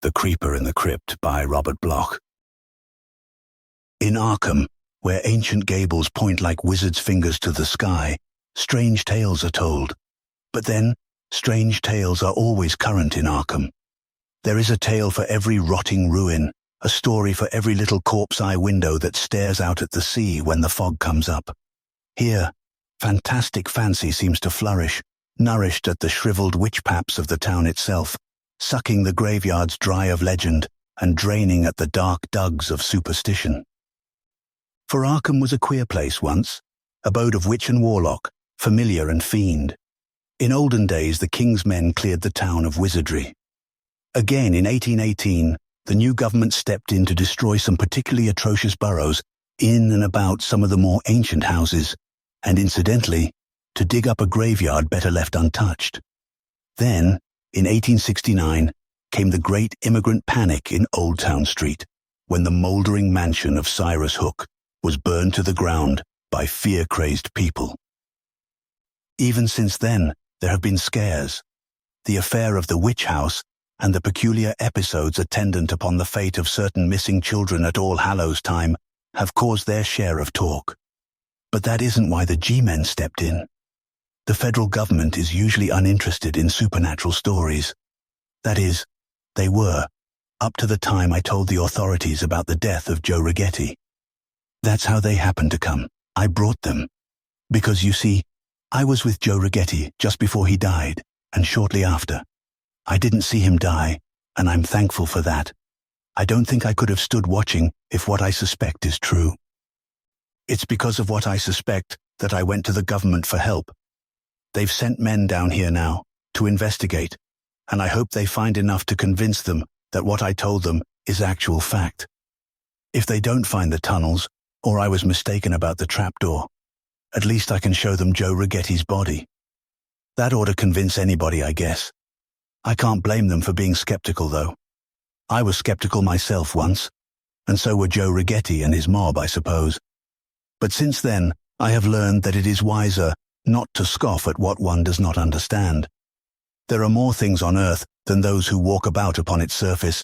The Creeper in the Crypt by Robert Bloch. In Arkham, where ancient gables point like wizards' fingers to the sky, strange tales are told. But then, strange tales are always current in Arkham. There is a tale for every rotting ruin, a story for every little corpse-eye window that stares out at the sea when the fog comes up. Here, fantastic fancy seems to flourish, nourished at the shriveled witch-paps of the town itself, sucking the graveyards dry of legend and draining at the dark dugs of superstition. For Arkham was a queer place once, abode of witch and warlock, familiar and fiend. In olden days the king's men cleared the town of wizardry. Again in 1818, the new government stepped in to destroy some particularly atrocious boroughs in and about some of the more ancient houses, and incidentally, to dig up a graveyard better left untouched. Then, in 1869, came the great immigrant panic in Old Town Street, when the mouldering mansion of Cyrus Hook was burned to the ground by fear-crazed people. Even since then, there have been scares. The affair of the witch house and the peculiar episodes attendant upon the fate of certain missing children at All Hallows Time have caused their share of talk. But that isn't why the G-men stepped in. The federal government is usually uninterested in supernatural stories. That is, they were, up to the time I told the authorities about the death of Joe Righetti. That's how they happened to come. I brought them. Because, you see, I was with Joe Righetti just before he died, and shortly after. I didn't see him die, and I'm thankful for that. I don't think I could have stood watching if what I suspect is true. It's because of what I suspect that I went to the government for help. They've sent men down here now to investigate, and I hope they find enough to convince them that what I told them is actual fact. If they don't find the tunnels, or I was mistaken about the trapdoor, at least I can show them Joe Righetti's body. That ought to convince anybody, I guess. I can't blame them for being skeptical, though. I was skeptical myself once, and so were Joe Righetti and his mob, I suppose. But since then, I have learned that it is wiser not to scoff at what one does not understand. There are more things on earth than those who walk about upon its surface.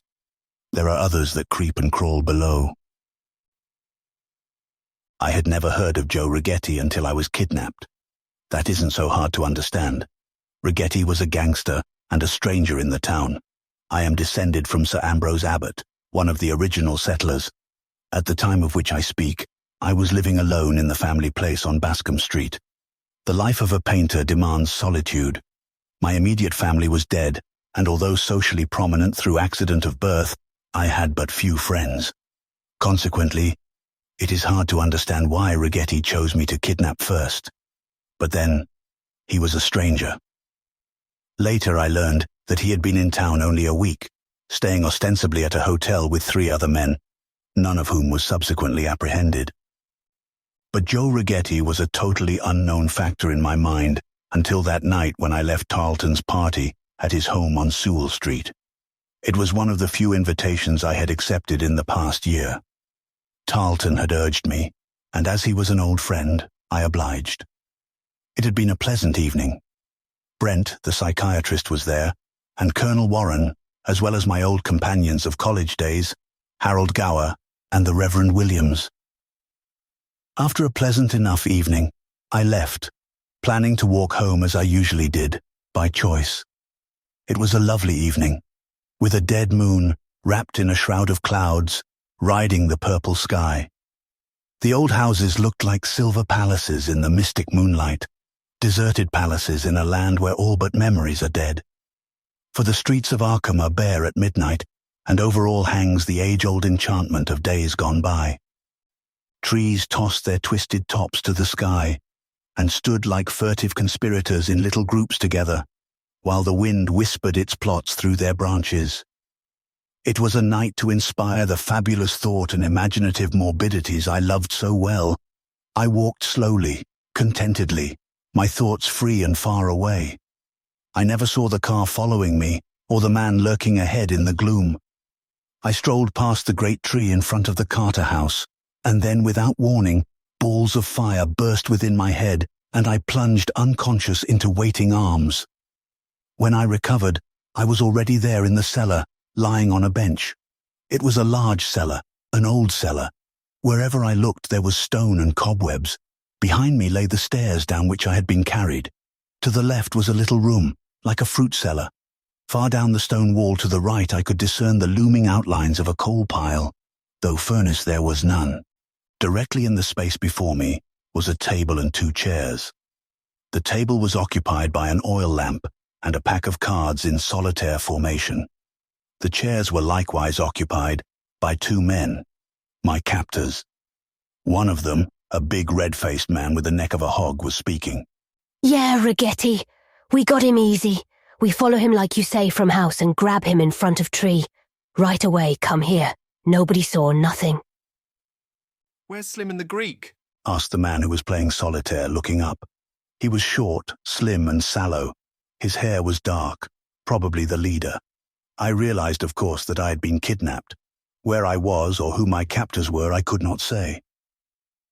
There are others that creep and crawl below. I had never heard of Joe Righetti until I was kidnapped. That isn't so hard to understand. Righetti was a gangster and a stranger in the town. I am descended from Sir Ambrose Abbott, one of the original settlers. At the time of which I speak, I was living alone in the family place on Bascom Street. The life of a painter demands solitude. My immediate family was dead, and although socially prominent through accident of birth, I had but few friends. Consequently, it is hard to understand why Righetti chose me to kidnap first. But then, he was a stranger. Later I learned that he had been in town only a week, staying ostensibly at a hotel with 3 other men, none of whom was subsequently apprehended. But Joe Righetti was a totally unknown factor in my mind until that night when I left Tarleton's party at his home on Sewell Street. It was one of the few invitations I had accepted in the past year. Tarleton had urged me, and as he was an old friend, I obliged. It had been a pleasant evening. Brent, the psychiatrist, was there, and Colonel Warren, as well as my old companions of college days, Harold Gower and the Reverend Williams. After a pleasant enough evening, I left, planning to walk home as I usually did, by choice. It was a lovely evening, with a dead moon wrapped in a shroud of clouds, riding the purple sky. The old houses looked like silver palaces in the mystic moonlight, deserted palaces in a land where all but memories are dead. For the streets of Arkham are bare at midnight, and over all hangs the age-old enchantment of days gone by. Trees tossed their twisted tops to the sky, and stood like furtive conspirators in little groups together, while the wind whispered its plots through their branches. It was a night to inspire the fabulous thought and imaginative morbidities I loved so well. I walked slowly, contentedly, my thoughts free and far away. I never saw the car following me, or the man lurking ahead in the gloom. I strolled past the great tree in front of the Carter house, and then, without warning, balls of fire burst within my head, and I plunged unconscious into waiting arms. When I recovered, I was already there in the cellar, lying on a bench. It was a large cellar, an old cellar. Wherever I looked there was stone and cobwebs. Behind me lay the stairs down which I had been carried. To the left was a little room, like a fruit cellar. Far down the stone wall to the right I could discern the looming outlines of a coal pile, though furnace there was none. Directly in the space before me was a table and 2 chairs. The table was occupied by an oil lamp and a pack of cards in solitaire formation. The chairs were likewise occupied by 2 men, my captors. One of them, a big red-faced man with the neck of a hog, was speaking. "Yeah, Rigetti. We got him easy. We follow him like you say from house and grab him in front of tree. Right away, come here. Nobody saw nothing." "Where's Slim and the Greek?" asked the man who was playing solitaire, looking up. He was short, slim and sallow. His hair was dark, probably the leader. I realized, of course, that I had been kidnapped. Where I was or who my captors were, I could not say.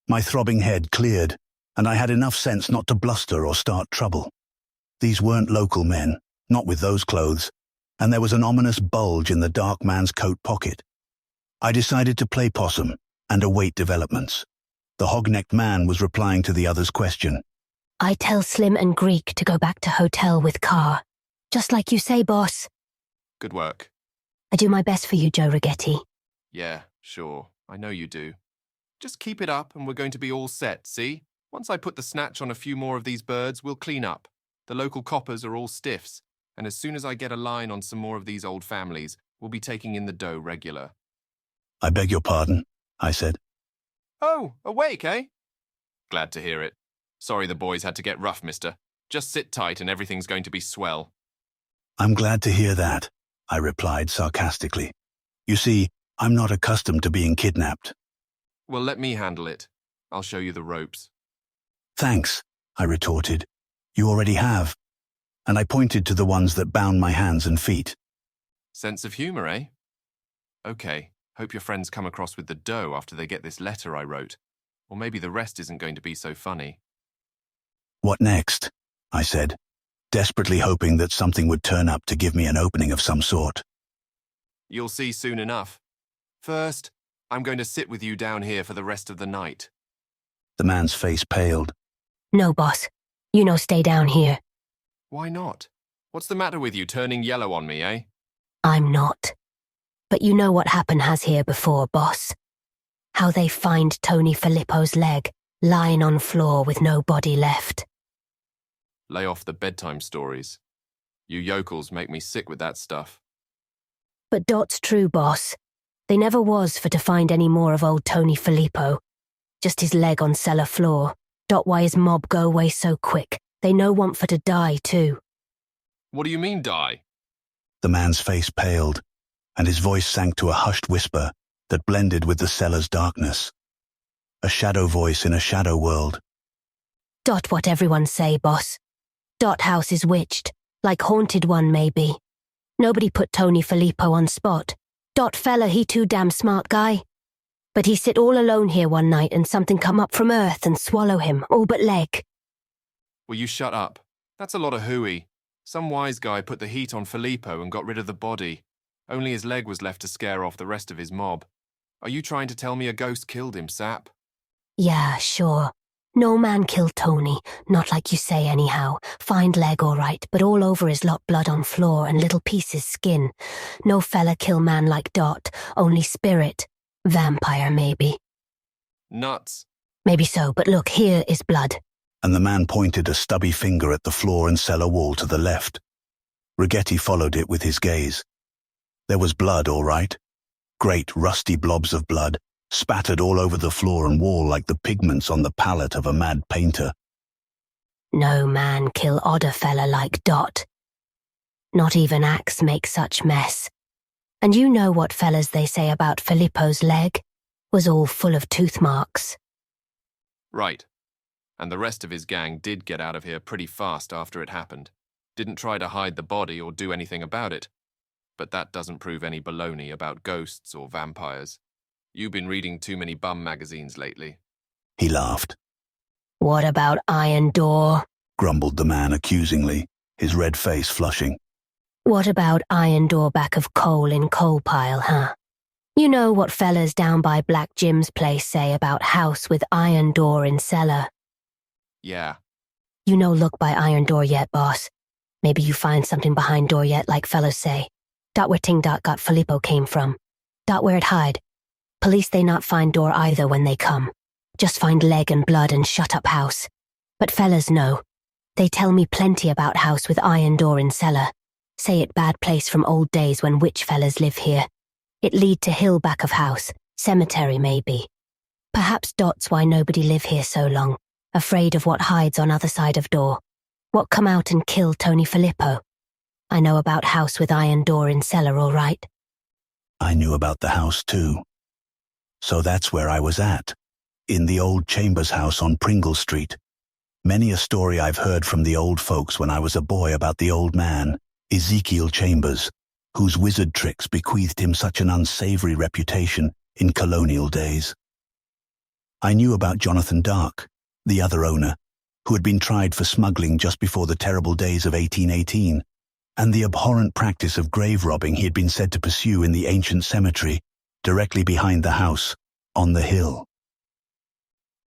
My throbbing head cleared, and I had enough sense not to bluster or start trouble. These weren't local men, not with those clothes, and there was an ominous bulge in the dark man's coat pocket. I decided to play possum and await developments. The hog-necked man was replying to the other's question. "I tell Slim and Greek to go back to hotel with car. Just like you say, boss." "Good work." "I do my best for you, Joe Rigetti." "Yeah, sure. I know you do. Just keep it up and we're going to be all set, see? Once I put the snatch on a few more of these birds, we'll clean up. The local coppers are all stiffs, and as soon as I get a line on some more of these old families, we'll be taking in the dough regular." "I beg your pardon," I said. "Oh, awake, eh?" "Glad to hear it. Sorry the boys had to get rough, mister. Just sit tight and everything's going to be swell." "I'm glad to hear that," I replied sarcastically. "You see, I'm not accustomed to being kidnapped." "Well, let me handle it. I'll show you the ropes." "Thanks," I retorted. "You already have." And I pointed to the ones that bound my hands and feet. "Sense of humor, eh? Okay, hope your friends come across with the dough after they get this letter I wrote. Or maybe the rest isn't going to be so funny." "What next?" I said, desperately hoping that something would turn up to give me an opening of some sort. "You'll see soon enough. First, I'm going to sit with you down here for the rest of the night." The man's face paled. "No, boss. You know stay down here." "Why not? What's the matter with you turning yellow on me, eh?" "I'm not. But you know what happened has here before, boss. How they find Tony Filippo's leg, lying on floor with no body left." Lay off the bedtime stories. You yokels make me sick with that stuff. "But dot's true, boss. They never was for to find any more of old Tony Filippo. Just his leg on cellar floor. Dot why his mob go away so quick. They no want for to die, too." "What do you mean, die?" The man's face paled, and his voice sank to a hushed whisper that blended with the cellar's darkness. A shadow voice in a shadow world. "Dot what everyone say, boss. Dot house is witched, like haunted one maybe. Nobody put Tony Filippo on spot. Dot fella he too damn smart guy. But he sit all alone here one night and something come up from earth and swallow him, all but leg." "Will you shut up? That's a lot of hooey. Some wise guy put the heat on Filippo and got rid of the body. Only his leg was left to scare off the rest of his mob. Are you trying to tell me a ghost killed him, sap?" "Yeah, sure. No man killed Tony, not like you say anyhow. Find leg all right, but all over his lot blood on floor and little pieces skin. No fella kill man like Dot, only spirit. Vampire, maybe." "Nuts." "Maybe so, but look, here is blood." And the man pointed a stubby finger at the floor and cellar wall to the left. Rigetti followed it with his gaze. There was blood, all right. Great rusty blobs of blood, spattered all over the floor and wall like the pigments on the palette of a mad painter. "No man kill odder fella like Dot. Not even axe make such mess. And you know what fellas they say about Filippo's leg? Was all full of tooth marks." "Right. And the rest of his gang did get out of here pretty fast after it happened. Didn't try to hide the body or do anything about it. But that doesn't prove any baloney about ghosts or vampires. You've been reading too many bum magazines lately." He laughed. "What about Iron Door?" Grumbled the man accusingly, his red face flushing. What about iron door back of coal in coal pile, huh? You know what fellas down by Black Jim's place say about house with iron door in cellar? Yeah. You no look by iron door yet, boss. Maybe you find something behind door yet, like fellas say. Dot where Ting Dot got Filippo came from. Dot where it hide. Police they not find door either when they come. Just find leg and blood and shut up house. But fellas know. They tell me plenty about house with iron door in cellar. Say it bad place from old days when witch fellas live here. It lead to hill back of house, cemetery maybe. Perhaps Dot's why nobody live here so long, afraid of what hides on other side of door. What come out and kill Tony Filippo. I know about house with iron door in cellar, all right. I knew about the house too. So that's where I was at, in the old Chambers house on Pringle Street. Many a story I've heard from the old folks when I was a boy about the old man, Ezekiel Chambers, whose wizard tricks bequeathed him such an unsavory reputation in colonial days. I knew about Jonathan Dark, the other owner, who had been tried for smuggling just before the terrible days of 1818, and the abhorrent practice of grave robbing he had been said to pursue in the ancient cemetery, directly behind the house, on the hill.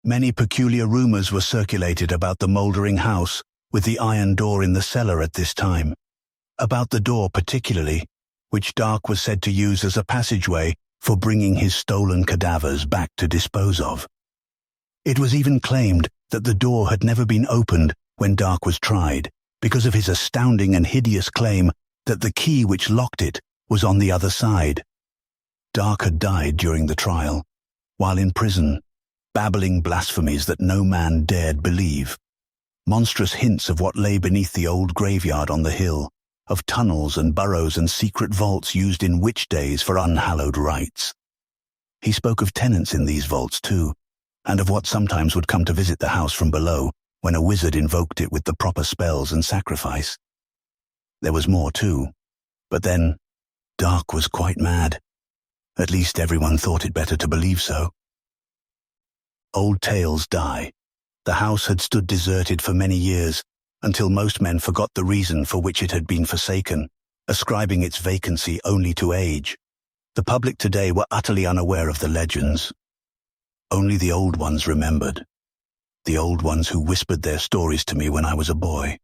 Many peculiar rumors were circulated about the mouldering house with the iron door in the cellar at this time, about the door particularly, which Dark was said to use as a passageway for bringing his stolen cadavers back to dispose of. It was even claimed that the door had never been opened when Dark was tried, because of his astounding and hideous claim that the key which locked it was on the other side. Dark had died during the trial, while in prison, babbling blasphemies that no man dared believe. Monstrous hints of what lay beneath the old graveyard on the hill, of tunnels and burrows and secret vaults used in witch days for unhallowed rites. He spoke of tenants in these vaults too, and of what sometimes would come to visit the house from below when a wizard invoked it with the proper spells and sacrifice. There was more too, but then Dark was quite mad. At least everyone thought it better to believe so. Old tales die. The house had stood deserted for many years, until most men forgot the reason for which it had been forsaken, ascribing its vacancy only to age. The public today were utterly unaware of the legends. Only the old ones remembered. The old ones who whispered their stories to me when I was a boy.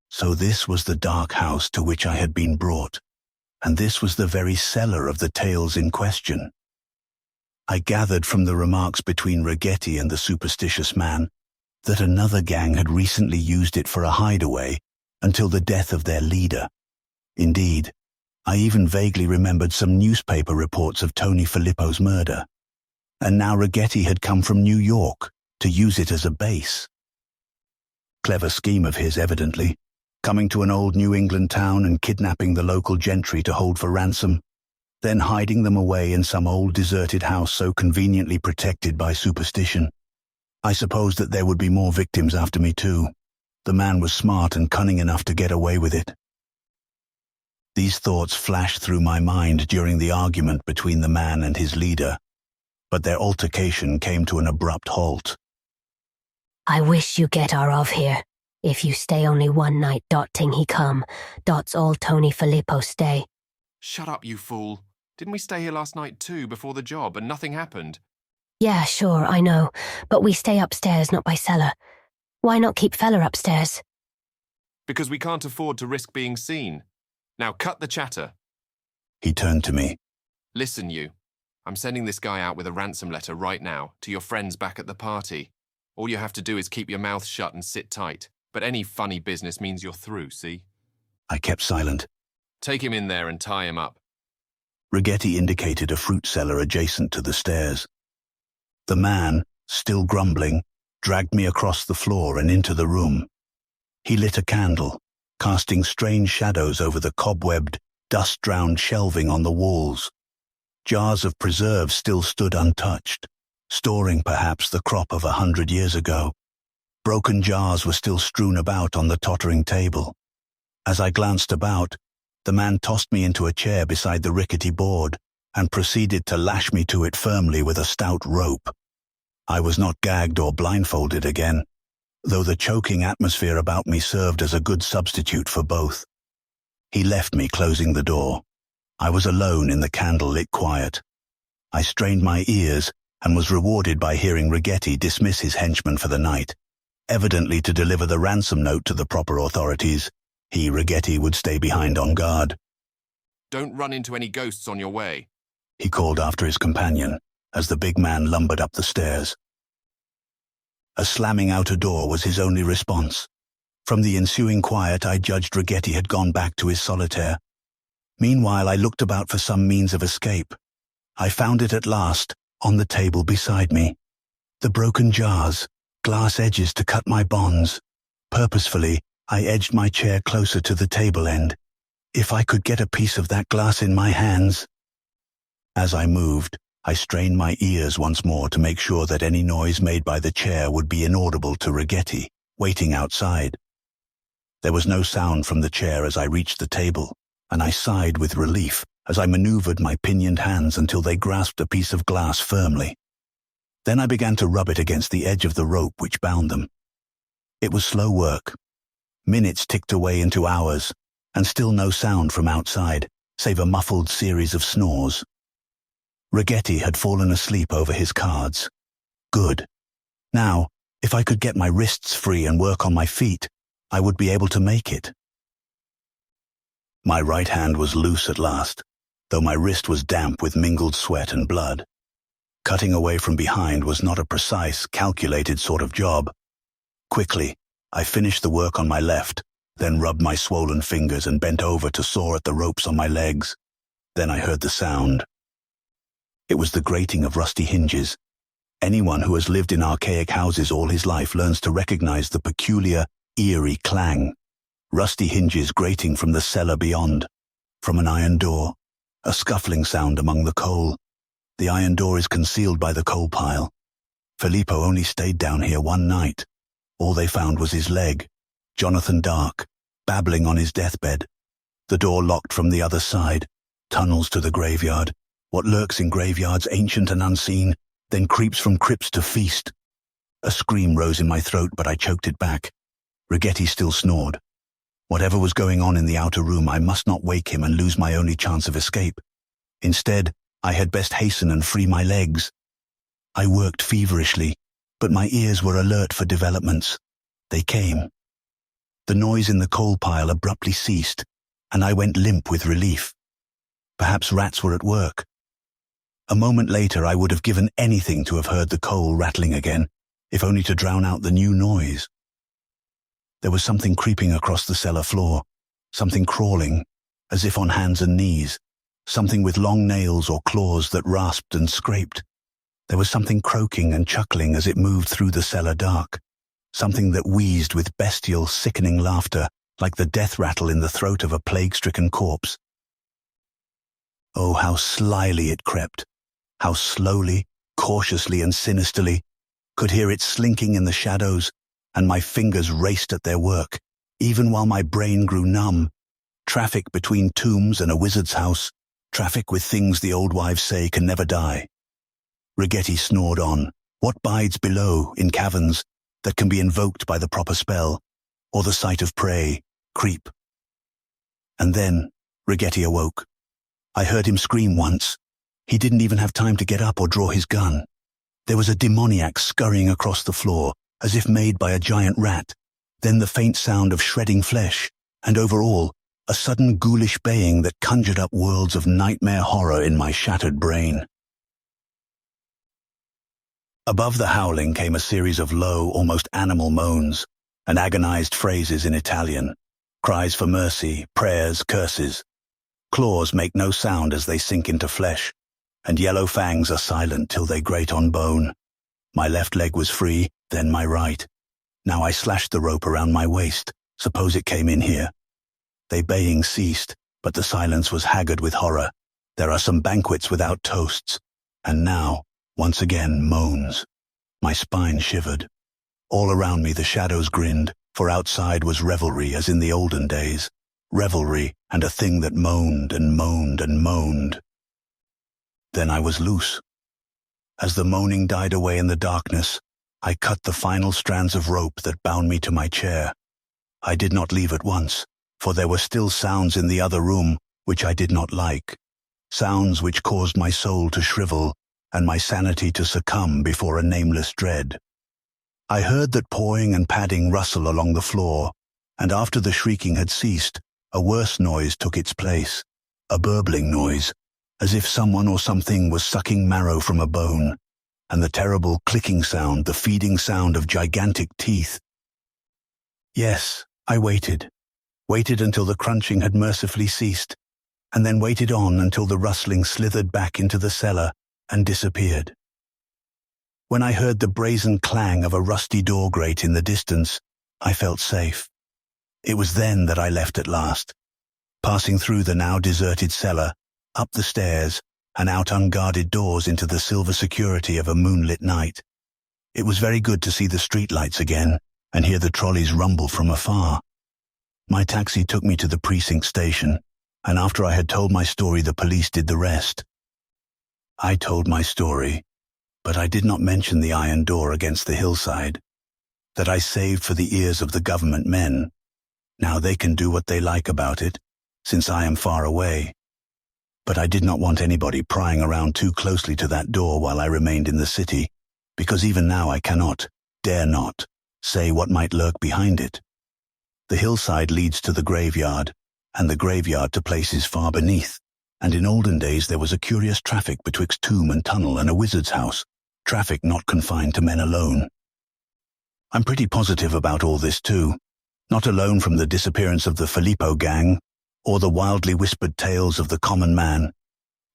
So this was the dark house to which I had been brought, and this was the very cellar of the tales in question. I gathered from the remarks between Ragetti and the superstitious man that another gang had recently used it for a hideaway until the death of their leader. Indeed, I even vaguely remembered some newspaper reports of Tony Filippo's murder. And now Ragetti had come from New York to use it as a base. Clever scheme of his, evidently, coming to an old New England town and kidnapping the local gentry to hold for ransom, then hiding them away in some old deserted house so conveniently protected by superstition. I supposed that there would be more victims after me too. The man was smart and cunning enough to get away with it. These thoughts flashed through my mind during the argument between the man and his leader, but their altercation came to an abrupt halt. I wish you get her of here. If you stay only one night, Dot ting he come. Dot's all Tony Filippo stay. Shut up, you fool. Didn't we stay here last night too, before the job, and nothing happened? Yeah, sure, I know. But we stay upstairs, not by cellar. Why not keep fella upstairs? Because we can't afford to risk being seen. Now cut the chatter. He turned to me. Listen, you. I'm sending this guy out with a ransom letter right now to your friends back at the party. All you have to do is keep your mouth shut and sit tight. But any funny business means you're through, see? I kept silent. Take him in there and tie him up. Ragetti indicated a fruit cellar adjacent to the stairs. The man, still grumbling, dragged me across the floor and into the room. He lit a candle, casting strange shadows over the cobwebbed, dust-drowned shelving on the walls. Jars of preserves still stood untouched, storing perhaps the crop of 100 years ago. Broken jars were still strewn about on the tottering table. As I glanced about, the man tossed me into a chair beside the rickety board and proceeded to lash me to it firmly with a stout rope. I was not gagged or blindfolded again, though the choking atmosphere about me served as a good substitute for both. He left me closing the door. I was alone in the candle-lit quiet. I strained my ears and was rewarded by hearing Rigetti dismiss his henchman for the night, evidently to deliver the ransom note to the proper authorities. He, Rigetti, would stay behind on guard. "Don't run into any ghosts on your way," he called after his companion as the big man lumbered up the stairs. A slamming outer door was his only response. From the ensuing quiet, I judged Rigetti had gone back to his solitaire. Meanwhile, I looked about for some means of escape. I found it at last, on the table beside me. The broken jars, glass edges to cut my bonds. Purposefully, I edged my chair closer to the table end. If I could get a piece of that glass in my hands. As I moved, I strained my ears once more to make sure that any noise made by the chair would be inaudible to Rigetti, waiting outside. There was no sound from the chair as I reached the table, and I sighed with relief as I maneuvered my pinioned hands until they grasped a piece of glass firmly. Then I began to rub it against the edge of the rope which bound them. It was slow work. Minutes ticked away into hours, and still no sound from outside, save a muffled series of snores. Rigetti had fallen asleep over his cards. Good. Now, if I could get my wrists free and work on my feet, I would be able to make it. My right hand was loose at last, though my wrist was damp with mingled sweat and blood. Cutting away from behind was not a precise, calculated sort of job. Quickly, I finished the work on my left, then rubbed my swollen fingers and bent over to saw at the ropes on my legs. Then I heard the sound. It was the grating of rusty hinges. Anyone who has lived in archaic houses all his life learns to recognize the peculiar, eerie clang. Rusty hinges grating from the cellar beyond. From an iron door, a scuffling sound among the coal. The iron door is concealed by the coal pile. Filippo only stayed down here one night. All they found was his leg, Jonathan Dark, babbling on his deathbed. The door locked from the other side. Tunnels to the graveyard. What lurks in graveyards, ancient and unseen, then creeps from crypts to feast. A scream rose in my throat, but I choked it back. Rigetti still snored. Whatever was going on in the outer room, I must not wake him and lose my only chance of escape. Instead, I had best hasten and free my legs. I worked feverishly, but my ears were alert for developments. They came. The noise in the coal pile abruptly ceased, and I went limp with relief. Perhaps rats were at work. A moment later, I would have given anything to have heard the coal rattling again, if only to drown out the new noise. There was something creeping across the cellar floor, something crawling, as if on hands and knees, something with long nails or claws that rasped and scraped. There was something croaking and chuckling as it moved through the cellar dark, something that wheezed with bestial, sickening laughter, like the death rattle in the throat of a plague-stricken corpse. Oh, how slyly it crept, how slowly, cautiously and sinisterly, could hear it slinking in the shadows, and my fingers raced at their work, even while my brain grew numb. Traffic between tombs and a wizard's house, traffic with things the old wives say can never die. Rigetti snored on. What bides below, in caverns, that can be invoked by the proper spell, or the sight of prey, creep? And then, Rigetti awoke. I heard him scream once. He didn't even have time to get up or draw his gun. There was a demoniac scurrying across the floor, as if made by a giant rat, then the faint sound of shredding flesh, and over all, a sudden ghoulish baying that conjured up worlds of nightmare horror in my shattered brain. Above the howling came a series of low, almost animal moans, and agonized phrases in Italian, cries for mercy, prayers, curses. Claws make no sound as they sink into flesh, and yellow fangs are silent till they grate on bone. My left leg was free, then my right. Now I slashed the rope around my waist. Suppose it came in here. They baying ceased, but the silence was haggard with horror. There are some banquets without toasts. And now, once again, moans. My spine shivered. All around me the shadows grinned, for outside was revelry as in the olden days. Revelry and a thing that moaned and moaned and moaned. Then I was loose. As the moaning died away in the darkness, I cut the final strands of rope that bound me to my chair. I did not leave at once, for there were still sounds in the other room which I did not like, sounds which caused my soul to shrivel and my sanity to succumb before a nameless dread. I heard that pawing and padding rustle along the floor, and after the shrieking had ceased, a worse noise took its place, a burbling noise, as if someone or something was sucking marrow from a bone, and the terrible clicking sound, the feeding sound of gigantic teeth. Yes, I waited until the crunching had mercifully ceased, and then waited on until the rustling slithered back into the cellar and disappeared. When I heard the brazen clang of a rusty door grate in the distance, I felt safe. It was then that I left at last, passing through the now deserted cellar, up the stairs, and out unguarded doors into the silver security of a moonlit night. It was very good to see the streetlights again and hear the trolleys rumble from afar. My taxi took me to the precinct station, and after I had told my story, the police did the rest. I told my story, but I did not mention the iron door against the hillside, that I saved for the ears of the government men. Now they can do what they like about it, since I am far away. But I did not want anybody prying around too closely to that door while I remained in the city, because even now I cannot, dare not, say what might lurk behind it. The hillside leads to the graveyard, and the graveyard to places far beneath, and in olden days there was a curious traffic betwixt tomb and tunnel and a wizard's house, traffic not confined to men alone. I'm pretty positive about all this too, not alone from the disappearance of the Filippo gang, or the wildly whispered tales of the common man,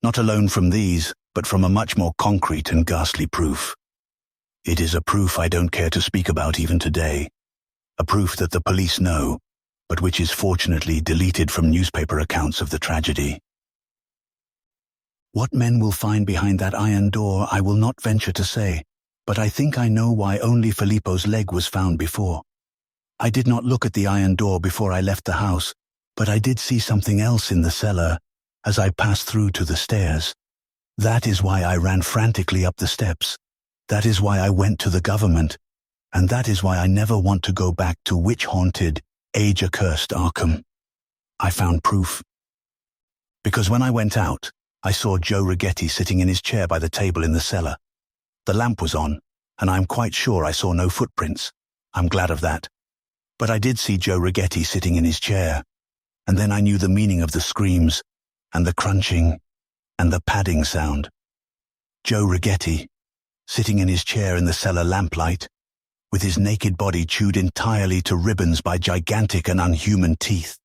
not alone from these, but from a much more concrete and ghastly proof. It is a proof I don't care to speak about even today, a proof that the police know, but which is fortunately deleted from newspaper accounts of the tragedy. What men will find behind that iron door I will not venture to say, but I think I know why only Filippo's leg was found before. I did not look at the iron door before I left the house, but I did see something else in the cellar as I passed through to the stairs. That is why I ran frantically up the steps. That is why I went to the government, and that is why I never want to go back to witch-haunted, age-accursed Arkham. I found proof. Because when I went out, I saw Joe Righetti sitting in his chair by the table in the cellar. The lamp was on, and I am quite sure I saw no footprints. I'm glad of that. But I did see Joe Righetti sitting in his chair, and then I knew the meaning of the screams, and the crunching, and the padding sound. Joe Righetti, sitting in his chair in the cellar lamplight, with his naked body chewed entirely to ribbons by gigantic and unhuman teeth.